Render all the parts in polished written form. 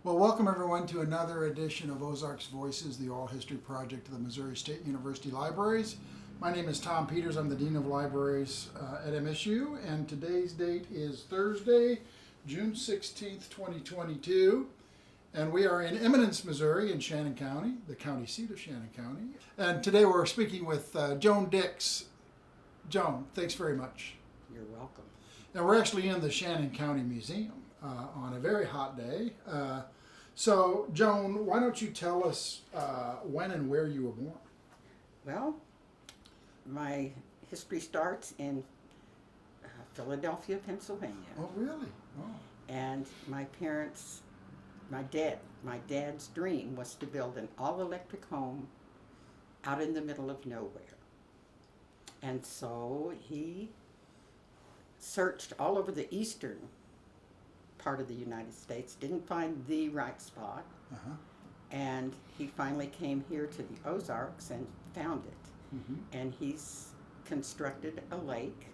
Well, welcome everyone to another edition of Ozarks Voices, the oral history project of the Missouri State University Libraries. My name is Tom Peters. I'm the Dean of Libraries at MSU, and today's date is Thursday, June 16th, 2022. And we are in Eminence, Missouri, in Shannon County, the county seat of Shannon County. And today we're speaking with Joan Dix. Joan, thanks very much. You're welcome. And we're actually in the Shannon County Museum on a very hot day. So, Joan, why don't you tell us when and where you were born? Well, my history starts in Philadelphia, Pennsylvania. Oh, really? Oh. And my parents, my dad's dream was to build an all-electric home out in the middle of nowhere. And so he searched all over the eastern part of the United States, didn't find the right spot, and he finally came here to the Ozarks and found it. Mm-hmm. And he's constructed a lake,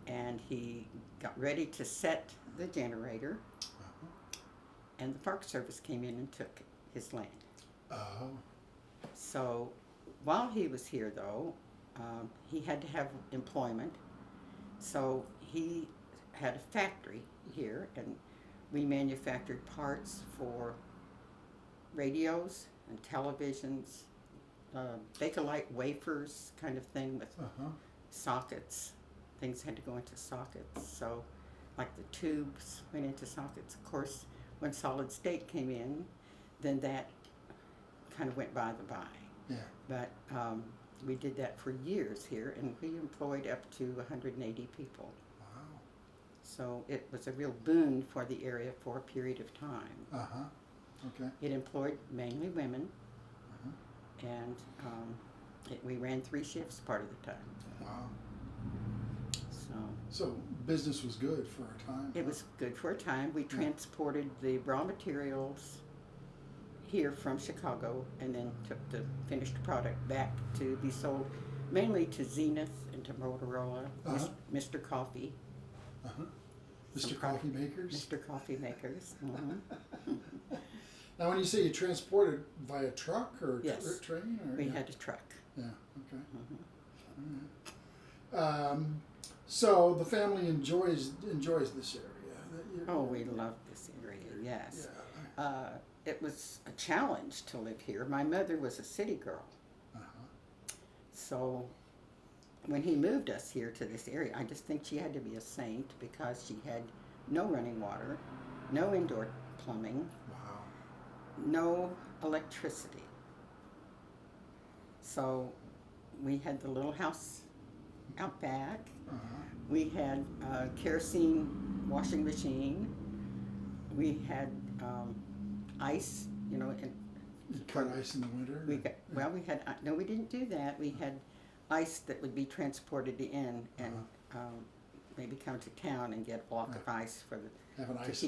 and he got ready to set the generator, and the Park Service came in and took his land. Oh. So while he was here, though, he had to have employment, so he had a factory here, and we manufactured parts for radios and televisions, Bakelite wafers kind of thing with sockets. Things had to go into sockets, so like the tubes went into sockets. Of course, when solid state came in, then that kind of went by the by. Yeah. But we did that for years here, and we employed up to 180 people. Wow. So it was a real boon for the area for a period of time. Okay. It employed mainly women, and we ran 3 shifts part of the time. Wow. So So business was good for a time. it was good for a time. We transported the raw materials here from Chicago, and then took the finished product back to be sold mainly to Zenith and to Motorola, Mr. Coffee. Mr. Coffee Makers? Mr. Coffee Makers. Now, when you say you transported via truck or Yes. train? Or, We had a truck. Yeah, okay. All right. So the family enjoys this area. Oh, we love this area, yes. Yeah. It was a challenge to live here. My mother was a city girl. So when he moved us here to this area, I just think she had to be a saint, because she had no running water, no indoor plumbing, Wow. no electricity. So we had the little house out back. We had a kerosene washing machine. We had ice, and You cut ice in the winter? we didn't do that. We had ice that would be transported in, and maybe come to town and get a block of ice for Have an ice,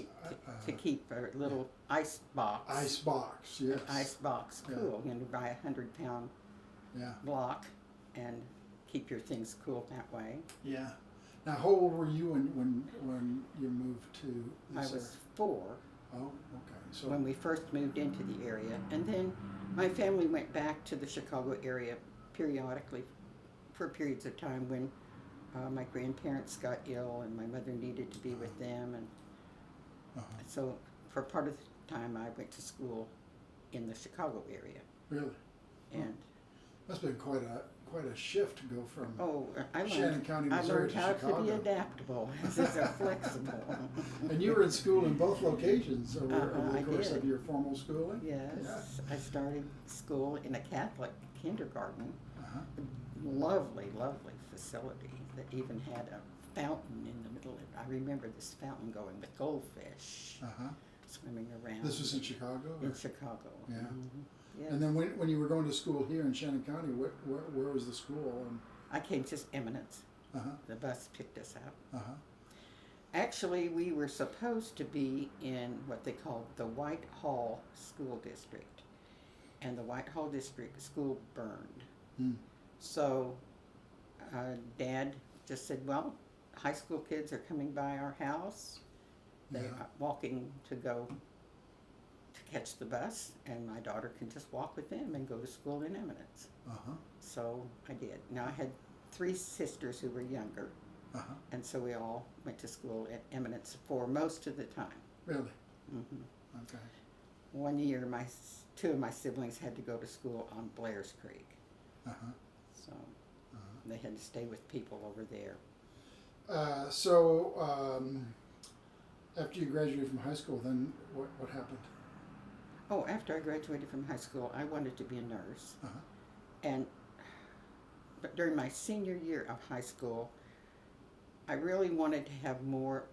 to keep a little ice box. ice box, yes. Ice box, cool. Buy 100-pound Yeah. block and keep your things cool that way. Yeah. Now, how old were you when you moved to I this was 4 area? Oh, okay. So when we first moved into the area, and then my family went back to the Chicago area periodically for periods of time when my grandparents got ill and my mother needed to be with them, and so for part of the time I went to school in the Chicago area. Really? And That's been quite a shift to go from Shannon County, I Missouri learned to how Chicago. to be adaptable. This is flexible. And you were in school in both locations over the I course did. of your formal schooling? Yes, I started school in a Catholic kindergarten. Lovely, lovely facility that even had a fountain in the middle of it. I remember this fountain going with goldfish swimming around. This was in Chicago? In Chicago. Yeah. Yes. And then when you were going to school here in Shannon County, where was the school? I came to Eminence. The bus picked us up. Actually, we were supposed to be in what they called the Whitehall School District. And the Whitehall District school burned. So Dad just said, well, high school kids are coming by our house. They're walking to go catch the bus, and my daughter can just walk with them and go to school in Eminence. Uh-huh. So I did. Now I had 3 sisters who were younger, Uh-huh. and so we all went to school at Eminence for most of the time. Really? Hmm Okay. One year, 2 of my siblings had to go to school on Blair's Creek, Uh-huh. so Uh-huh. they had to stay with people over there. After you graduated from high school, then what happened? Oh, after I graduated from high school, I wanted to be a nurse. Uh-huh. But during my senior year of high school, I really wanted to have more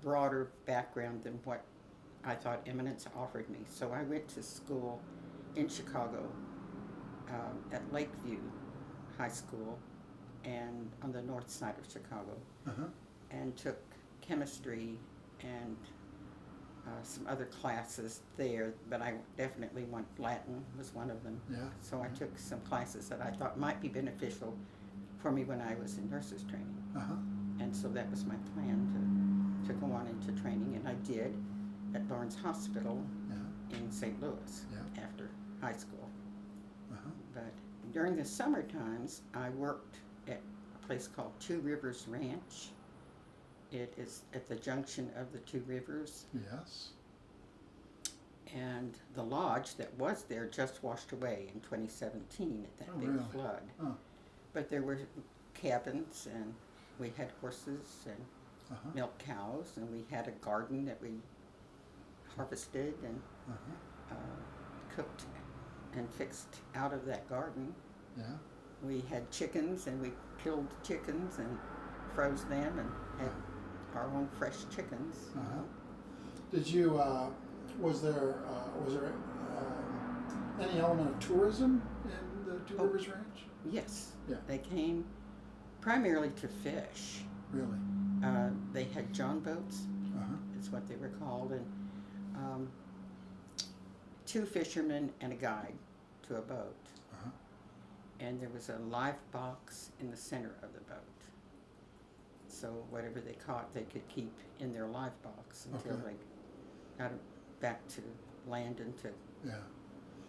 broader background than what I thought Eminence offered me. So I went to school in Chicago at Lakeview High School and on the north side of Chicago, Uh-huh. and took chemistry and some other classes there, but I definitely want Latin was one of them. Yeah. So I took some classes that I thought might be beneficial for me when I was in nurses training. Uh-huh. And so that was my plan to go on into training, and I did at Barnes Hospital Yeah. in St. Louis Yeah. after high school. Uh-huh. But during the summer times, I worked at a place called Two Rivers Ranch. It is at the junction of the two rivers, Yes. and the lodge that was there just washed away in 2017 at that Oh, big really? flood. Oh. But there were cabins, and we had horses and Uh-huh. milk cows, and we had a garden that we harvested and Uh-huh. cooked and fixed out of that garden. Yeah. We had chickens, and we killed chickens and froze them and had our own fresh chickens. Uh-huh. Did you, was there any element of tourism in the Two Oh. Rivers Ranch? Yes. Yeah. They came primarily to fish. Really? They had john boats, Uh-huh. is what they were called, and 2 fishermen and a guide to a boat. Uh-huh. And there was a live box in the center of the boat. So whatever they caught, they could keep in their live box until Okay. they got it back to land and to Yeah.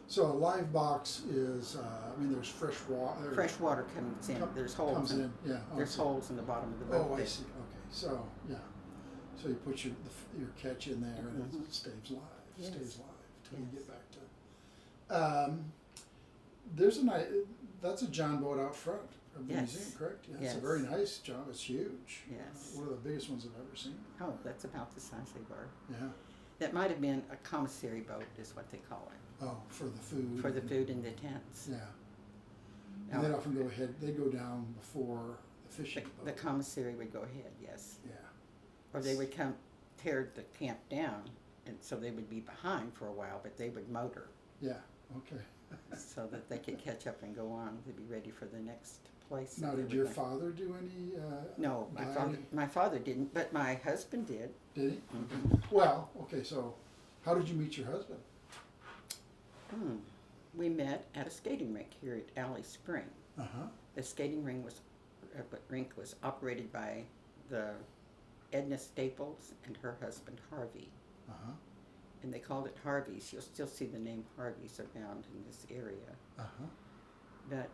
So a live box is, there's fresh water. fresh water comes in. There's holes Comes in, yeah. There's Okay. holes in the bottom of the boat. Oh, I there. see. Okay. So, yeah. So you put your catch in there and Mhm. it stays live. Yes. Stays live till you Yes. get back to. That's a John boat out front of the Yes. museum, correct? Yeah, Yes. It's a very nice John. It's huge. Yes. One of the biggest ones I've ever seen. Oh, that's about the size they were. Yeah. That might have been a commissary boat, is what they call it, Oh, for the food. for the food in the tents. Yeah. Now, And they'd often go ahead. They go down before the fishing boat. the commissary would go ahead, yes. Yeah. Or they would come tear the camp down, and so they would be behind for a while, but they would motor Yeah. Okay. so that they could catch up and go on to be ready for the next place. that Now, they did were your going. father do any? No, my father didn't, but my husband did. Did he? Mhm. Well, okay. So, how did you meet your husband? We met at a skating rink here at Alley Spring. Uh huh. The skating rink was operated by the Edna Staples and her husband Harvey, Uh huh. and they called it Harvey's. You'll still see the name Harvey's around in this area. Uh huh. But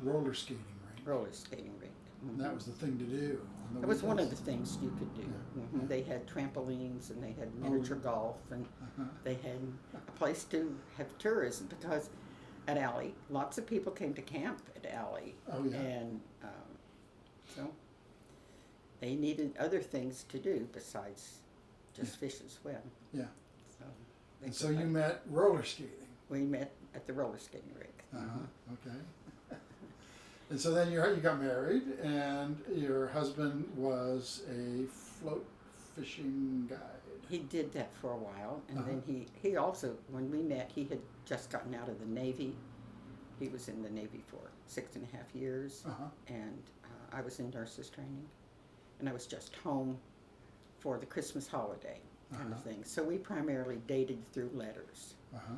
Roller skating rink. roller skating rink. And that was the thing to do. On the It was one of the weekends. things you could do. Yeah. Mhm. They had trampolines, and they had Oh, miniature yeah. golf, and Uh-huh. they had a place to have tourism, because at Alley, lots of people came to camp at Alley. Oh, yeah. And so they needed other things to do besides just fish and swim. Yeah. So they And so could- you met roller skating. we met at the roller skating rink. Uh huh. Okay. And so then you got married, and your husband was a float fishing guide. He did that for a while, and Uh-huh. then he also, when we met, he had just gotten out of the Navy. He was in the Navy for 6.5 years, Uh huh. and I was in nurses training, and I was just home for the Christmas holiday kind of Uh-huh. thing. So we primarily dated through letters. Uh huh.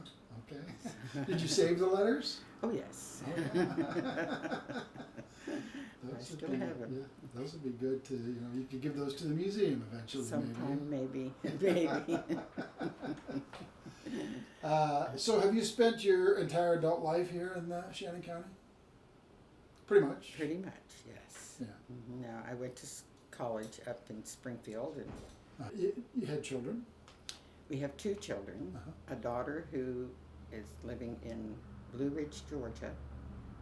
Okay. Did you save the letters? Oh, yes. Oh, yeah. I still would be, have 'em. yeah, those would be good to, you could give those to the museum eventually, Sometime maybe. maybe. Maybe. So have you spent your entire adult life here in Shannon County? Pretty much. Pretty much, yes. Yeah. Now, I went to college up in Springfield, and You had children? we have two children. Uh-huh. A daughter who is living in Blue Ridge, Georgia,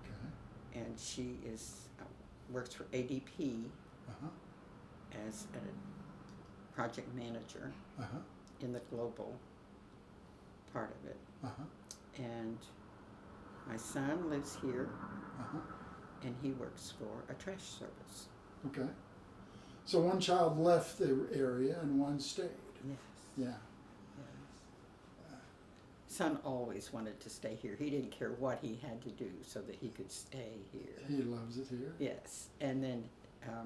Okay. and she works for ADP Uh-huh. as a project manager Uh-huh. in the global part of it. Uh-huh. And my son lives here, Uh-huh. and he works for a trash service. Okay. So one child left the area and one stayed. Yes. Yeah. Yes. Son always wanted to stay here. He didn't care what he had to do so that he could stay here. He loves it here. Yes. And then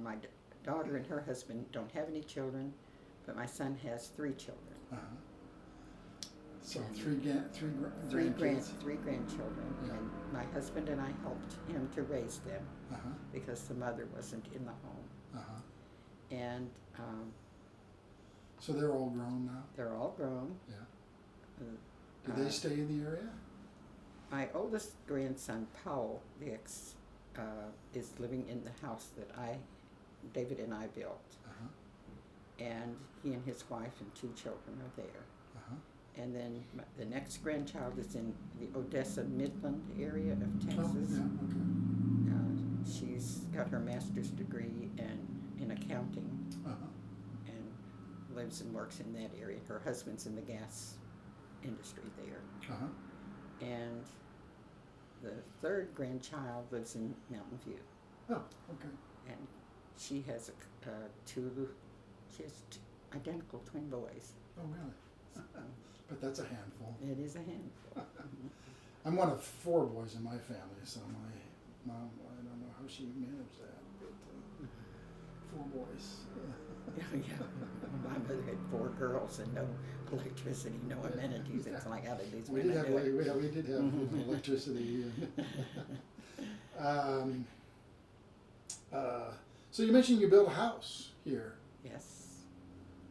my daughter and her husband don't have any children, but my son has 3 children. Uh-huh. So And three Three grandkids. grandchildren. Yeah. And my husband and I helped him to raise them Uh-huh. because the mother wasn't in the home. Uh-huh. And So they're all grown now? they're all grown. Yeah. Uh, Did they stay in the area? My oldest grandson, Powell Dix, is living in the house that David and I built. Uh-huh. And he and his wife and 2 children are there. Uh-huh. And then the next grandchild is in the Odessa Midland area of Oh, Texas. yeah, okay. She's got her master's degree in accounting Uh-huh. and lives and works in that area. Her husband's in the gas industry there. Uh-huh. And the 3rd grandchild lives in Mountain View. Oh, okay. And she has she has 2 identical twin boys. Oh, really? But that's a handful. It is a handful. I'm one of 4 boys in my family, so my mom, I don't know how she managed that, but 4 boys. Yeah. My mother had 4 girls and no electricity, no amenities. It's like, how did these We women did have, do it? we did have electricity. So you mentioned you built a house here. Yes.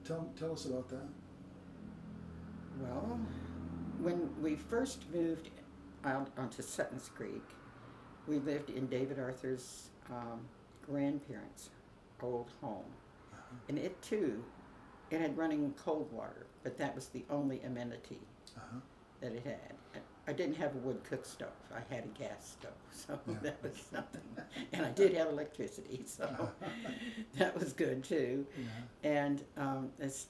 Tell us about that. Well, when we first moved out onto Sutton's Creek, we lived in David Arthur's grandparents' old home. Uh-huh. And it too, it had running cold water, but that was the only amenity Uh-huh. that it had. I didn't have a wood cook stove. I had a gas stove, so Yeah. that was something. And I did have electricity, so that was good too. Yeah. And as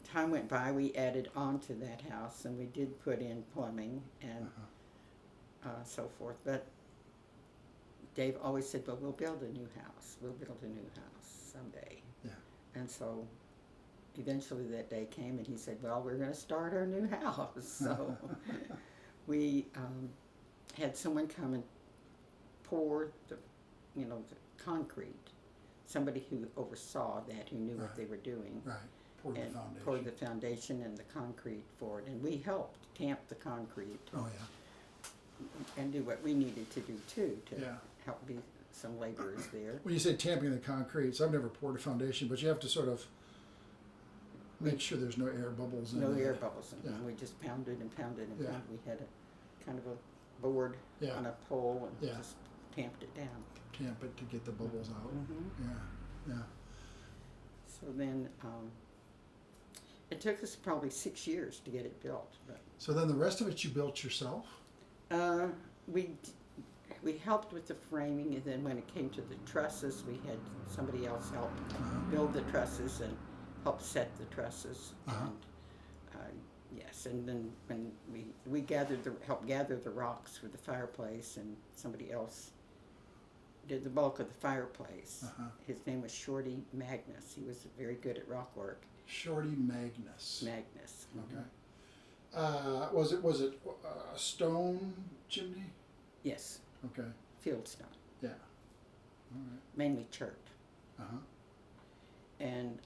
time went by, we added on to that house, and we did put in plumbing and Uh-huh. so forth. But Dave always said, well, we'll build a new house. We'll build a new house someday. Yeah. And so eventually that day came, and he said, well, we're going to start our new house. So we had someone come and pour the concrete. Somebody who oversaw that, who knew what Right. they were doing. Right. Pour the And foundation. poured the foundation and the concrete for it. And we helped tamp the concrete Oh, yeah. and do what we needed to do too, to Yeah. help be some laborers there. When you say tamping the concrete, so I've never poured a foundation, but you have to sort of make sure there's no air bubbles in No there. air bubbles in them. Yeah. We just pounded and pounded and Yeah. pounded. We had a kind of a board Yeah. on a pole and Yeah. just tamped it down. Tamp it to get the bubbles out. Mm-hmm. Yeah. Yeah. So then it took us probably 6 years to get it built. But So then the rest of it you built yourself? we helped with the framing, and then when it came to the trusses, we had somebody else help build the trusses and help set the trusses. Uh-huh. And yes, and then when we helped gather the rocks for the fireplace, and somebody else did the bulk of the fireplace. Uh-huh. His name was Shorty Magnus. He was very good at rock work. Shorty Magnus. Magnus. Okay. Was it a stone chimney? Yes, Okay. fieldstone, Yeah. All right. mainly chert. Uh-huh. And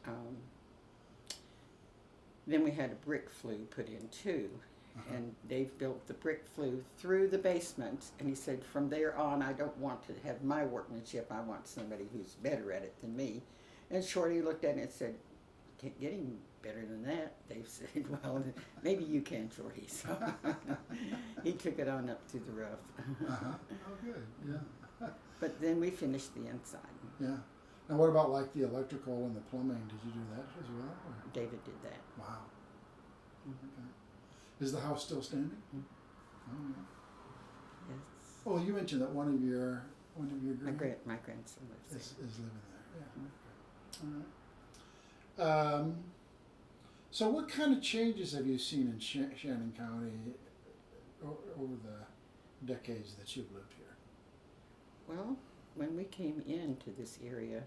then we had a brick flue put in too. Uh-huh. And Dave built the brick flue through the basement, and he said, from there on, I don't want to have my workmanship. I want somebody who's better at it than me. And Shorty looked at it and said, getting better than that. Dave said, well, maybe you can, Shorty. So he took it on up to the roof. Oh, good. Yeah. But then we finished the inside. Yeah. And what about like the electrical and the plumbing? Did you do that as well? Or? David did that. Wow. Mm-hmm. Okay. Is the house still standing? Mm-hmm. Oh, yeah. Yes. Oh, you mentioned that one of your My grandson lives there. is living there. Yeah. Mm-hmm. Okay. All right. So what kind of changes have you seen in Shannon County over the decades that you've lived here? Well, when we came into this area,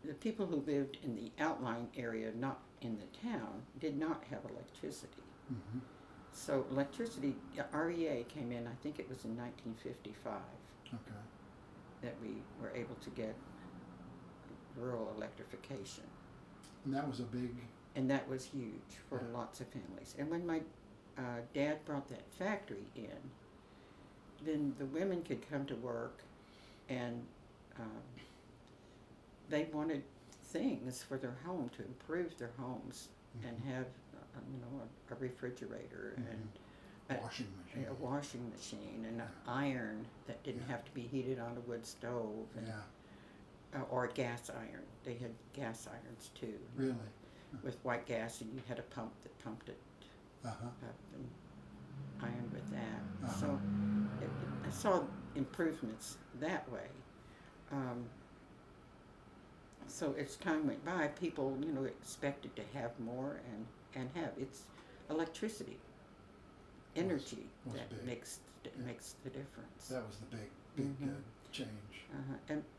the people who lived in the outlying area, not in the town, did not have electricity. Mm-hmm. So electricity, REA came in, I think it was in 1955, Okay. that we were able to get rural electrification. And that was a big. And that was huge for Yeah. lots of families. And when my dad brought that factory in, then the women could come to work, and they wanted things for their home to improve their homes, Mm-hmm. and have a refrigerator and Washing machine. a washing machine and an Yeah. iron that didn't Yeah. have to be heated on a wood stove, and, Yeah. or a gas iron. They had gas irons too, Really. with white gas, and you had a pump that pumped it Uh-huh. up and ironed with that. Uh-huh. So I saw improvements that way. So as time went by, people, expected to have more and have. It's electricity, energy was that big. makes Yeah. makes the difference. That was the big Mhm. change.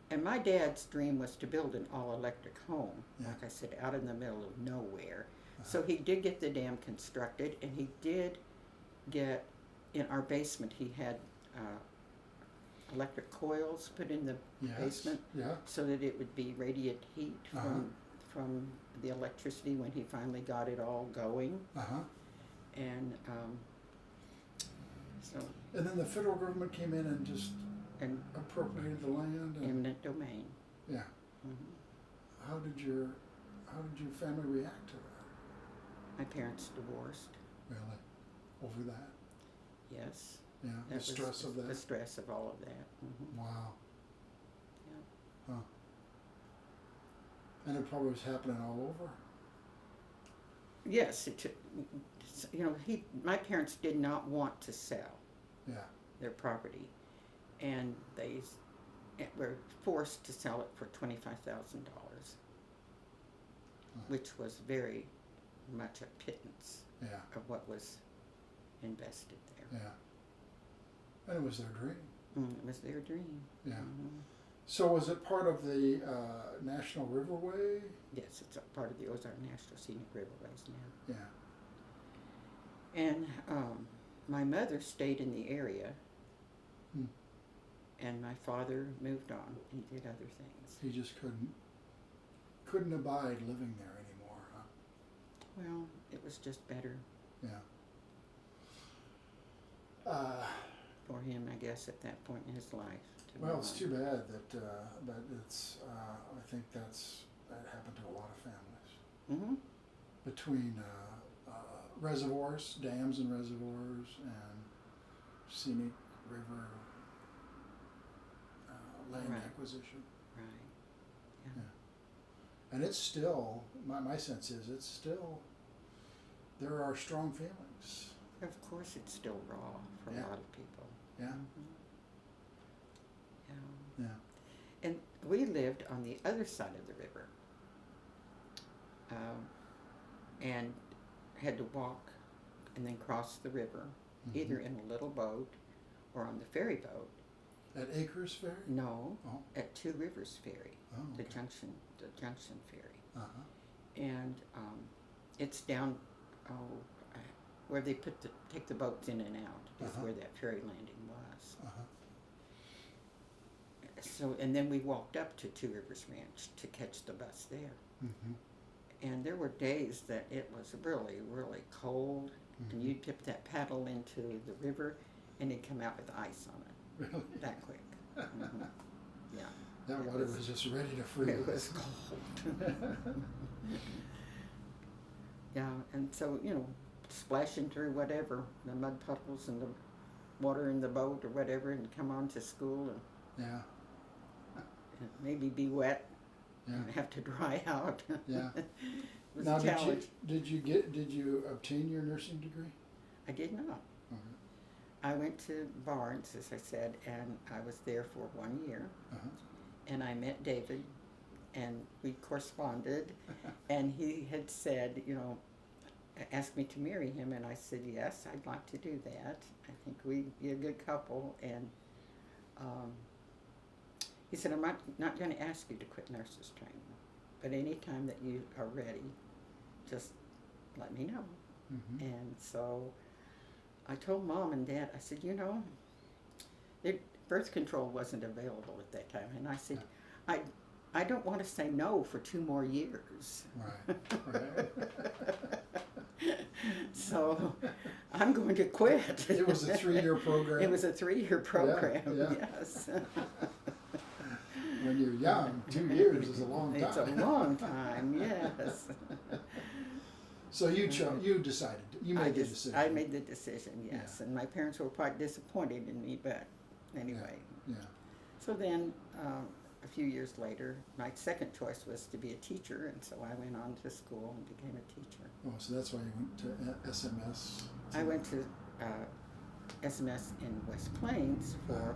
And my dad's dream was to build an all-electric home, Yeah. like I said, out in the middle of nowhere. Uh-huh. So he did get the dam constructed, and he did get, in our basement, he had electric coils put in the Yes. basement, Yeah. so that it would be radiant heat Uh-huh. from the electricity when he finally got it all going. Uh-huh. And so, And then the federal government came in and just and appropriated the land. And, eminent domain. yeah. Hmm. How did your family react to that? My parents divorced. Really? Over that? Yes. Yeah. That The was stress of that. The stress of all of that. Hmm. Wow. Yeah. Huh. And it probably was happening all over. Yes, it took, my parents did not want to sell Yeah. their property, and they were forced to sell it for $25,000, which was very much a pittance Yeah. of what was invested there. Yeah. And it was their dream. It was their dream. Yeah. Mhm. So was it part of the National Riverway? Yes, it's a part of the Ozarks National Scenic Riverways now. Yeah. And my mother stayed in the area, Hmm. and my father moved on. He did other things. He just couldn't abide living there anymore, huh? Well, it was just better Yeah. for him, I guess, at that point in his life. Well, it's too bad that it's. I think that happened to a lot of families Mm-hmm. between reservoirs, dams and reservoirs, and scenic river land Right. acquisition. Right. Yeah. Yeah. And it's still, my sense is, it's still, there are strong feelings. Of course, it's still raw for Yeah. a lot of people. Yeah. Mhm. Yeah. Yeah. And we lived on the other side of the river, and had to walk and then cross the river, either in a little boat or on the ferry boat. At Acres Ferry? No, Oh. at Two Rivers Ferry, Oh, the okay. Junction Ferry, Uh-huh. and it's down where they take the boats in and out. Is Uh-huh. where that ferry landing was. Uh-huh. So, and then we walked up to Two Rivers Ranch to catch the bus there. Mm-hmm. And there were days that it was really, really cold, and you'd dip that paddle into the river, and it'd come out with ice on it Really? that quick. Mhm. Yeah. That water was just ready to freeze. It was cold. Yeah, and so, splashing through whatever, the mud puddles and the water in the boat or whatever, and come on to school Yeah. and maybe be wet Yeah. and have to dry out. Yeah. It was Now, a challenge. did you obtain your nursing degree? I did not. Okay. I went to Barnes, as I said, and I was there for 1 year. Uh-huh. And I met David, and we corresponded, and he had said, asked me to marry him, and I said, yes, I'd like to do that. I think we'd be a good couple, and he said, I'm not going to ask you to quit nurses training, but anytime that you are ready, just let me know. Mm-hmm. And so I told Mom and Dad, I said, birth control wasn't available at that time, and I said, I don't want to say no for 2 more years. Right. So I'm going to quit. It was a 3-year program. It was a 3-year program, Yeah. yes. When you're young, 2 years is a long time. It's a long time, yes. So you decided, you made the decision. I made the decision, yes, Yeah. and my parents were quite disappointed in me, but anyway. Yeah. So then, a few years later, my second choice was to be a teacher, and so I went on to school and became a teacher. Oh, so that's why you went to SMS. I went to SMS in West Plains for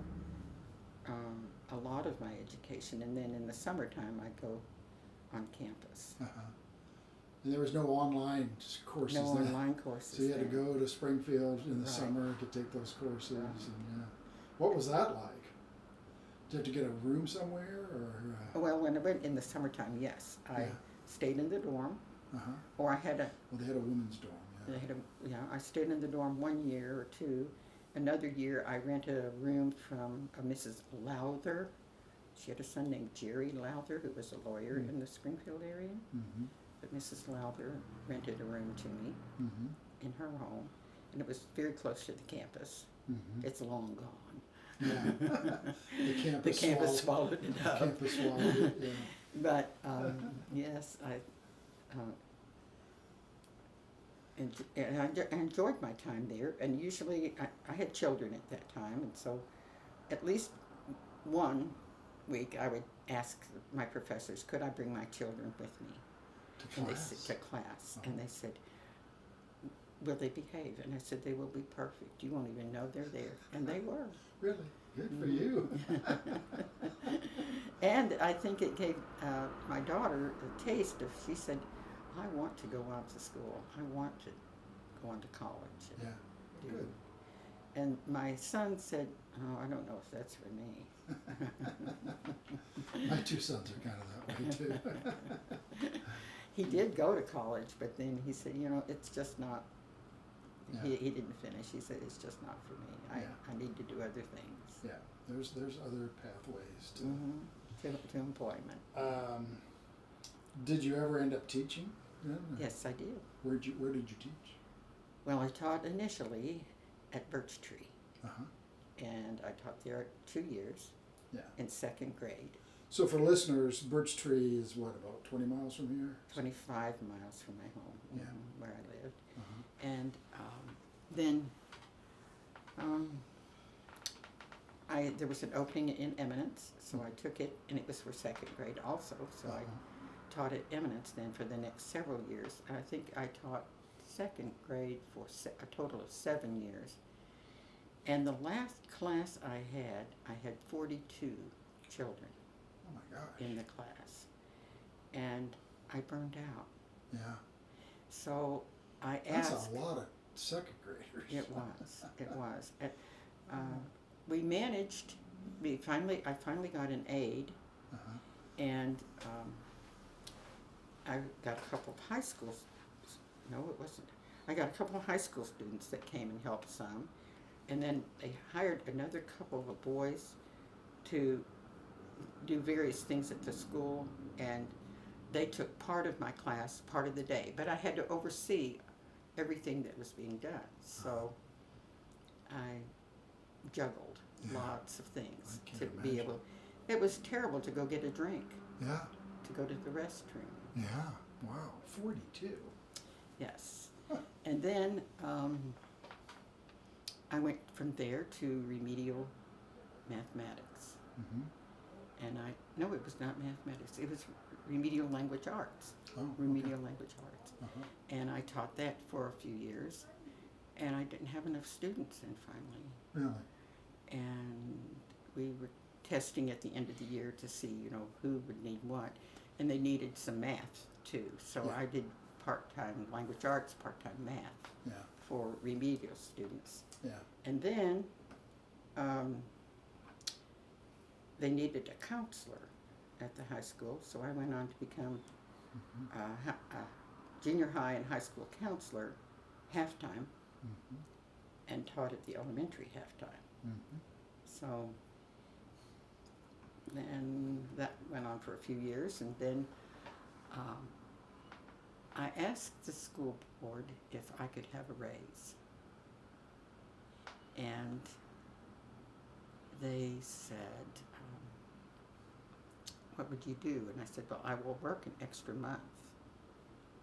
a lot of my education, and then in the summertime I go on campus. Uh-huh. And there was no online courses No there. online courses. So you had to there. go to Springfield in the Right. summer to take those courses. Right. And what was that like? Did you have to get a room somewhere, or? Well, when I went in the summertime, yes, I Yeah. stayed in the dorm, Uh-huh. or I had a. Well, they had a women's dorm. Yeah. They had I stayed in the dorm 1 year or 2. Another year, I rented a room from a Mrs. Lowther. She had a son named Jerry Lowther, who was a lawyer in the Springfield area. Mm-hmm. But Mrs. Lowther rented a room to me Mm-hmm. in her home, and it was very close to the campus. Mm-hmm. It's long gone. Yeah. The campus swallowed it up. Campus swallowed it. Yeah. But yes, I enjoyed my time there, and usually I had children at that time, and so at least 1 week I would ask my professors, could I bring my children with me To class. to class? And they said, will they behave? And I said, they will be perfect. You won't even know they're there. And they were. Really? Good for you. And I think it gave my daughter a taste of, she said, I want to go out to school. I want to go on to college. Yeah. do." Good. And my son said, oh, I don't know if that's for me. My 2 sons are kind of that way too. He did go to college, but then he said, it's just not, Yeah. he didn't finish. He said, it's just not for me. Yeah. I need to do other things. Yeah. There's other pathways to. Mm-hmm. To employment. Did you ever end up teaching? Then? Yes, I did. Where did you teach? Well, I taught initially at Birch Tree, Uh-huh. and I taught there 2 years Yeah. in 2nd grade, So for listeners, Birch Tree is what, about 20 miles from here? 25 miles from my home, Yeah. where I lived. Uh-huh. And then there was an opening in Eminence, so I took it, and it was for 2nd grade also, so I taught at Eminence then for the next several years. I think I taught 2nd grade for a total of 7 years. And the last class I had 42 children Oh my gosh. in the class, and I burned out. Yeah. So I That's asked. a lot of 2nd graders. It was. We managed. I finally got an aide, Uh-huh. and I got a couple of high school. No, it wasn't. I got a couple of high school students that came and helped some, and then they hired another couple of boys to do various things at the school, and they took part of my class, part of the day. But I had to oversee everything that was being done, so I juggled Yeah. lots of things I to can't be imagine. able. It was terrible to go get a drink, Yeah. to go to the restroom. Yeah. Wow. 42. Yes. Huh. And then I went from there to remedial mathematics. Mm-hmm. And no, it was not mathematics. It was remedial language arts. Oh. Remedial language arts. Uh-huh. And I taught that for a few years. And I didn't have enough students, and finally. Really? And we were testing at the end of the year to see, who would need what. And they needed some math, too. So Yeah. I did part-time language arts, part-time math Yeah. for remedial students. Yeah. And then they needed a counselor at the high school, so I went on to become a junior high and high school counselor half-time Mm-hmm. and taught at the elementary half-time. Mm-hmm. So then that went on for a few years, and then I asked the school board if I could have a raise. And they said, what would you do? And I said, well, I will work an extra month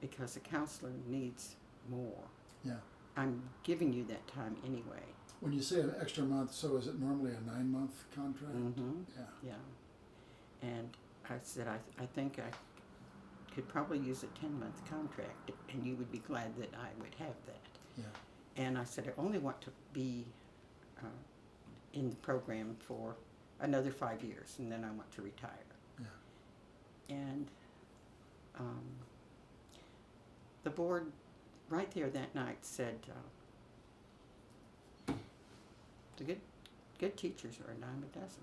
because a counselor needs more. Yeah. I'm giving you that time anyway. When you say an extra month, so is it normally a 9-month contract? Mm-hmm. Yeah. Yeah. And I said, I think I could probably use a 10-month contract, and you would be glad that I would have that. Yeah. And I said, I only want to be in the program for another 5 years, and then I want to retire. Yeah. And the board right there that night said, the good teachers are a dime a dozen.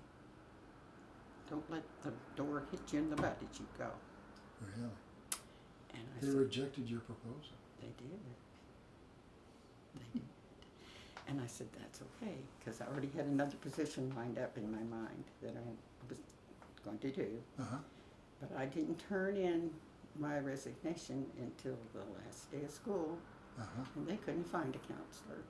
Don't let the door hit you in the butt as you go. Really? And I They said, rejected your proposal. they did. They did. And I said, that's okay, because I already had another position lined up in my mind that I was going to do. Uh-huh. But I didn't turn in my resignation until the last day of school, Uh-huh. and they couldn't find a counselor.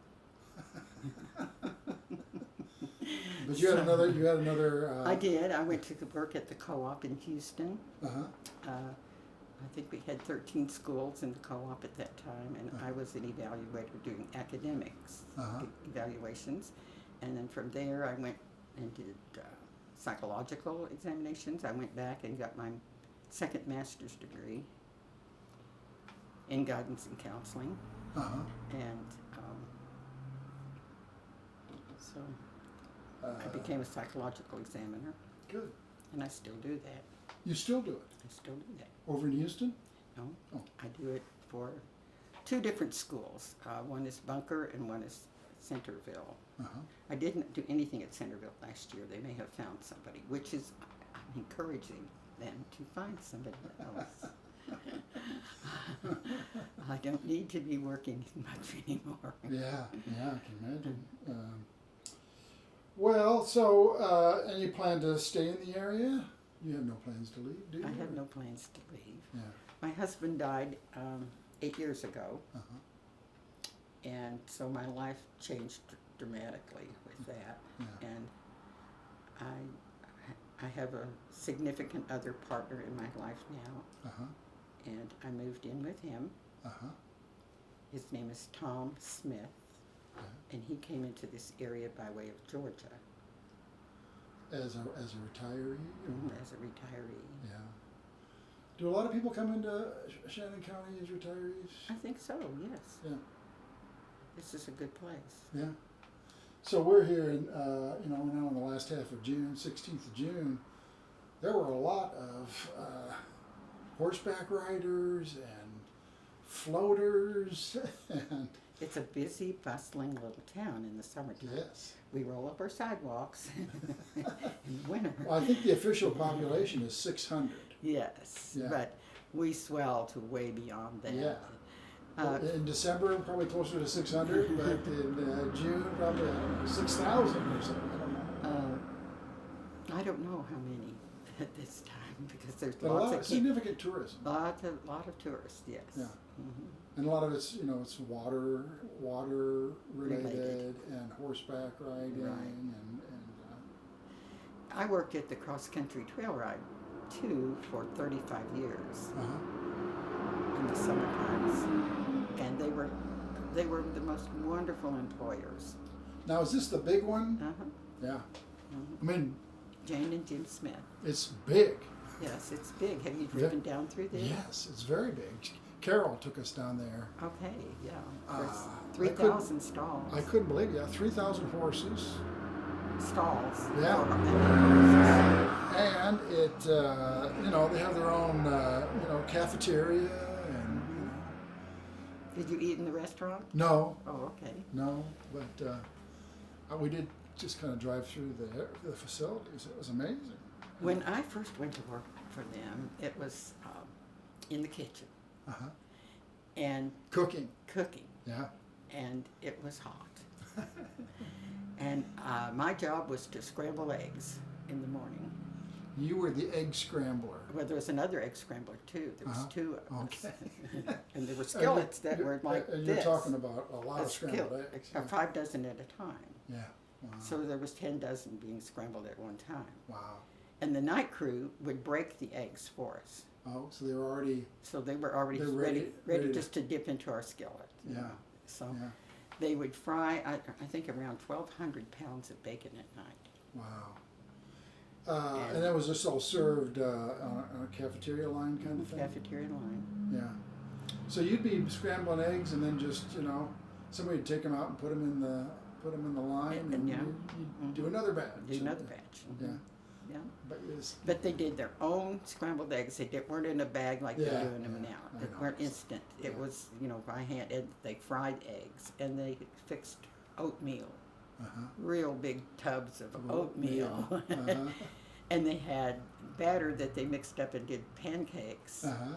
But you had another. I did. I went to work at the co-op in Houston. Uh-huh. I think we had 13 schools in the co-op at that time, and I was an evaluator doing academics evaluations. And then from there, I went and did psychological examinations. I went back and got my second master's degree in guidance and counseling. Uh-huh. And so I became a psychological examiner, Good. and I still do that. You still do it? I still do that. Over in Houston? No, Oh. I do it for 2 different schools. One is Bunker and one is Centerville. Uh-huh. I didn't do anything at Centerville last year. They may have found somebody, which is, I'm encouraging them to find somebody else. I don't need to be working much anymore. Yeah, I can imagine. Well, so, and you plan to stay in the area? You have no plans to leave, do you? I have no plans to leave. Yeah. My husband died 8 years ago, Uh-huh. and so my life changed dramatically with that. Yeah. And I have a significant other partner in my life now, Uh-huh. and I moved in with him. Uh-huh. His name is Tom Smith, Yeah. and he came into this area by way of Georgia As a retiree? Or? as a retiree. Yeah. Do a lot of people come into Shannon County as retirees? I think so, yes. Yeah. This is a good place. Yeah. So we're here in, we're now in the last half of June, 16th of June. There were a lot of horseback riders and floaters and It's a busy, bustling little town in the summertime. yes. We roll up our sidewalks in the winter. Well, I think the official population is 600. Yes, Yeah. but we swell to way beyond that. Yeah. Uh, In December, probably closer to 600, but in June, probably 6,000 or something. I don't know. I don't know how many at this time because there's But a lots lot of of significant tourism. lot of tourists. Yes. Yeah. Mhm. And a lot of it's, it's water related Related. and horseback riding Right. and I worked at the cross country trail ride too for 35 years Uh-huh. in the summer times, and they were the most wonderful employers. Now, is this the big one? Uh-huh. Yeah. Mhm. I mean, Jane and Jim Smith. it's big. Yes, it's big. Have you driven down through there? Yes, it's very big. Carol took us down there. Okay, yeah. Uh, There's I 3,000 stalls. I couldn't believe it. Yeah, 3,000 horses. Stalls. Yeah. For- And it, they have their own, cafeteria and, Did you eat in the restaurant? no, Oh, okay. no, but we did just kind of drive through the facilities. It was amazing. When I first went to work for them, it was in the kitchen Uh-huh. and Cooking. cooking, Yeah. and it was hot. And my job was to scramble eggs in the morning. You were the egg scrambler. Well, there was another egg scrambler too. There was Uh-huh. two of us. Okay. And there were skillets that were like and this. you're talking about a lot A of scrambled skillet, eggs. 5 dozen at a time. Yeah. Wow. So there was 10 dozen being scrambled at one time. Wow. And the night crew would break the eggs for us. Oh, so they were already. So they were already They're ready ready to- just to dip into our skillet. you Yeah. know. So Yeah. they would fry, I think, around 1,200 pounds of bacon at night. Wow. And that was just all served on a cafeteria line kind of thing? Cafeteria line. Yeah. So you'd be scrambling eggs and then just, somebody would take them out and put them in the line and Yeah. you'd do another batch. Do another batch. Yeah. Yeah. But But they did their own scrambled eggs. They weren't in a bag like Yeah, they're doing them yeah, now. I They know. weren't instant. It Yeah. was, by hand. And they fried eggs and they fixed oatmeal. uh-huh. Real big tubs of oatmeal. Uh-huh. And they had batter that they mixed up and did pancakes. Uh-huh.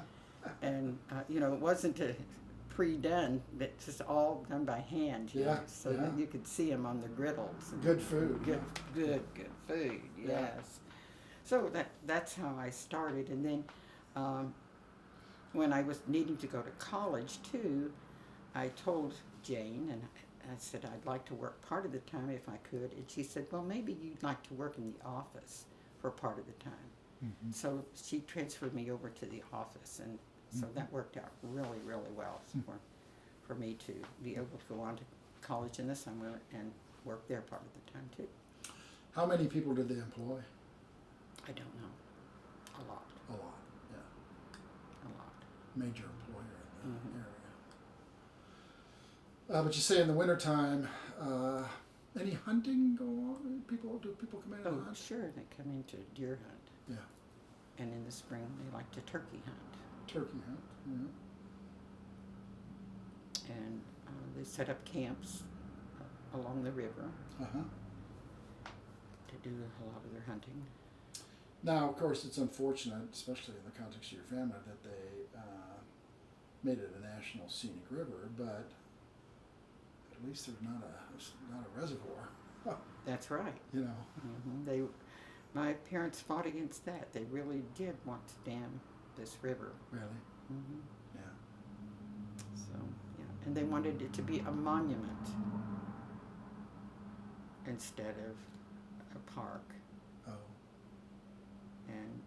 And, it wasn't pre-done, but just all done by hand. Yeah, So yeah. that you could see them on the griddles. And Good food. good food, Yeah. yes. So that's how I started. And then when I was needing to go to college too, I told Jane, and I said I'd like to work part of the time if I could. And she said, well, maybe you'd like to work in the office for part of the time. Mhm. So she transferred me over to the office, and so that worked out really, really well for me to be able to go on to college in the summer and work there part of the time too. How many people did they employ? I don't know. A lot. A lot, yeah. A lot. Major employer in the Mhm. area. But you say in the wintertime, any hunting go on? Do people come in and Oh, hunt? sure, they come in to deer hunt. Yeah. And in the spring, they like to turkey hunt. Turkey hunt, And they set up camps along the river yeah. Uh-huh. to do a lot of their hunting. Now, of course, it's unfortunate, especially in the context of your family, that they made it a national scenic river, but at least there's not a reservoir, That's right. Mm-hmm. My parents fought against that. They really did want to dam this river. Really? hmm Yeah. So, yeah. And they wanted it to be a monument instead of a park. Oh. And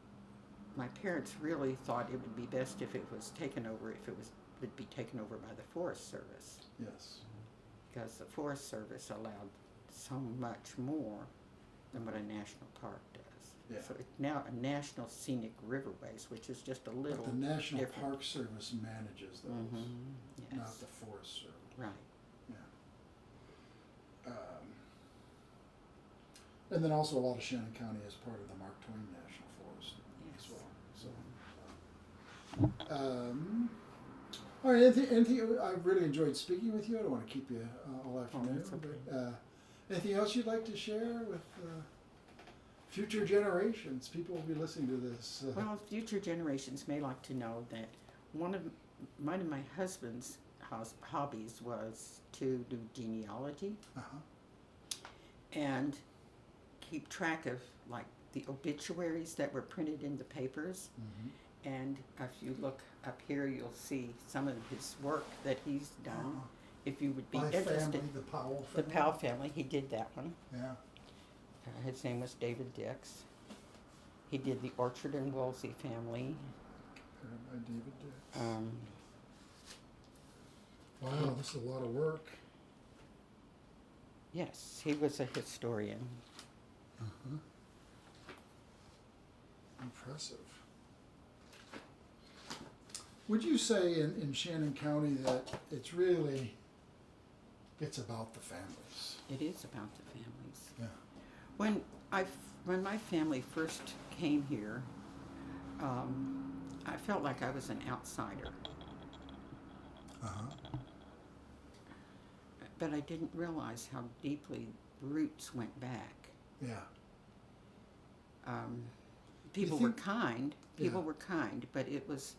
my parents really thought it would be best if it was taken over, would be taken over by the Forest Service, Yes. because the Forest Service allowed so much more than what a national park does. Yeah. So it's now a National Scenic Riverways, which is just a little But the National different. Park Service manages those, Yes. not the Forest Service. Right. And then also a lot of Shannon County is part of the Mark Twain National Forest as Yes. well. So, all right. Anything? I really enjoyed speaking with you. I don't want to keep you all afternoon. that's okay. But anything else you'd like to share with future generations? People will be listening to this. Well, future generations may like to know that one of my husband's hobbies was to do genealogy Uh-huh. and keep track of like the obituaries that were printed in the papers. Mm-hmm. And if you look up here, you'll see some of his work that he's done. If you would be My interested, family, the Powell the family. Powell family, he did that one. Yeah. his name was David Dix. He did the Orchard and Wolsey family. By David Dix. Wow, this is a lot of work. Yes, he was a historian. Uh-huh. Impressive. Would you say in Shannon County that it's about the families? It is about the families. Yeah. When my family first came here, I felt like I was an outsider. Uh-huh. But I didn't realize how deeply roots went back. Yeah. People were kind. People were kind, but it was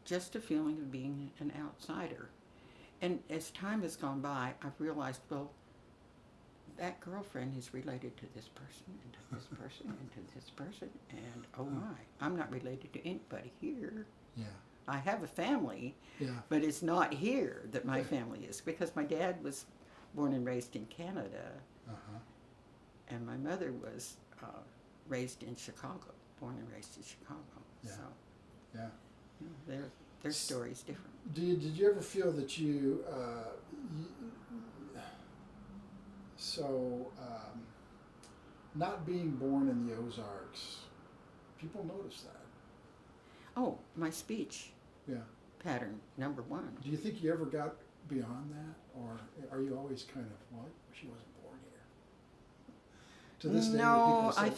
just a feeling of being an outsider. And as time has gone by, I've realized, well, that girlfriend is related to this person, and to this person, and to this person, and oh my, I'm not related to anybody here. Yeah. I have a family, but it's not here that my family is, because my dad was born and raised in Canada, and my mother was raised in Chicago, born and raised in Chicago. Yeah. So, Yeah. you know, their story's different. Did you ever feel that not being born in the Ozarks, people notice that? Oh, my speech pattern, number one. Do you think you ever got beyond that, or are you always kind of, well, she wasn't born here? To this day, No, people say, I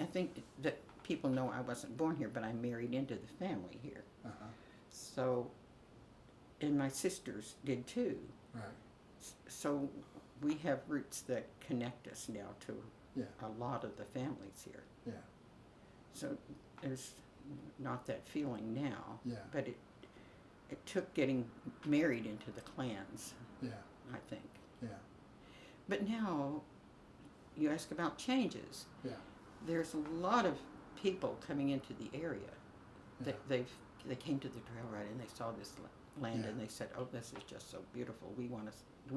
think that people know I wasn't born here, but I married into the family here. So, and my sisters did too. Right. So we have roots that connect us now to a lot of the families here. Yeah. So there's not that feeling now. Yeah. But it took getting married into the clans. Yeah. I think. Yeah. But now, you ask about changes. Yeah. There's a lot of people coming into the area. Yeah. They came to the trail ride and they saw this land and they said, "Oh, this is just so beautiful. We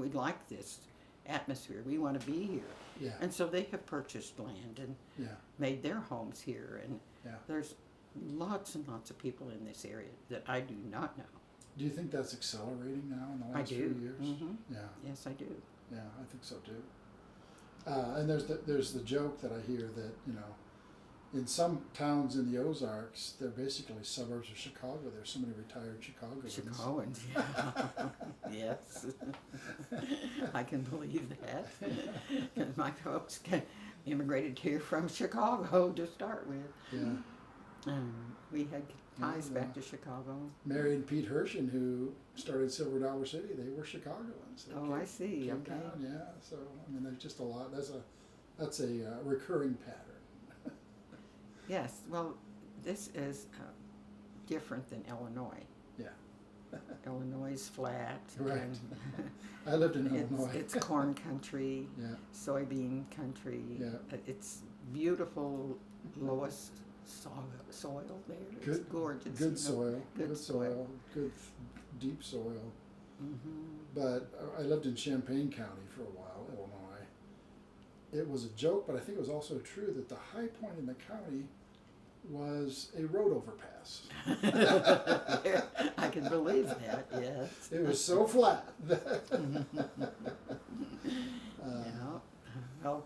like this atmosphere. We want to be here." Yeah. And so they have purchased land and made their homes here. And there's lots and lots of people in this area that I do not know. Do you think that's accelerating now in the last I do. few years? Mm-hmm. Yeah. Yes, I do. Yeah, I think so too. And there's the joke that I hear that, in some towns in the Ozarks, they're basically suburbs of Chicago. There's so many retired Chicagoans. Chicagoans, yes. I can believe that. 'Cause my folks immigrated here from Chicago to start with. Yeah. We had ties back to Chicago. Mary and Pete Hershen, who started Silver Dollar City, they were Chicagoans. They I see. came Okay. down, yeah. So there's just a lot. That's a recurring pattern. Yes. Well, this is different than Illinois. Yeah. Illinois is flat. Right. And I lived in Illinois. It's corn country. Yeah. Soybean country. Yeah. It's beautiful, lowest soil there. It's gorgeous. Good soil. Good soil. Good deep soil. Mm-hmm. But I lived in Champaign County for a while, Illinois. It was a joke, but I think it was also true that the high point in the county was a road overpass. I can believe that, yes. It was so flat. Well,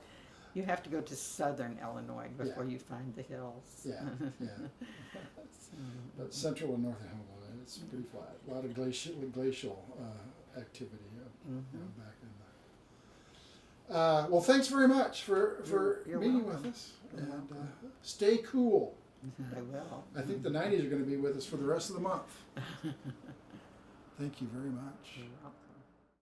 you have to go to southern Illinois before you find the hills. Yeah. But central and northern Illinois, it's pretty flat. A lot of glacial activity back in the. Well, thanks very much for You're meeting welcome. with us. And stay cool. I will. I think the 90s are going to be with us for the rest of the month. Thank you very much. You're welcome.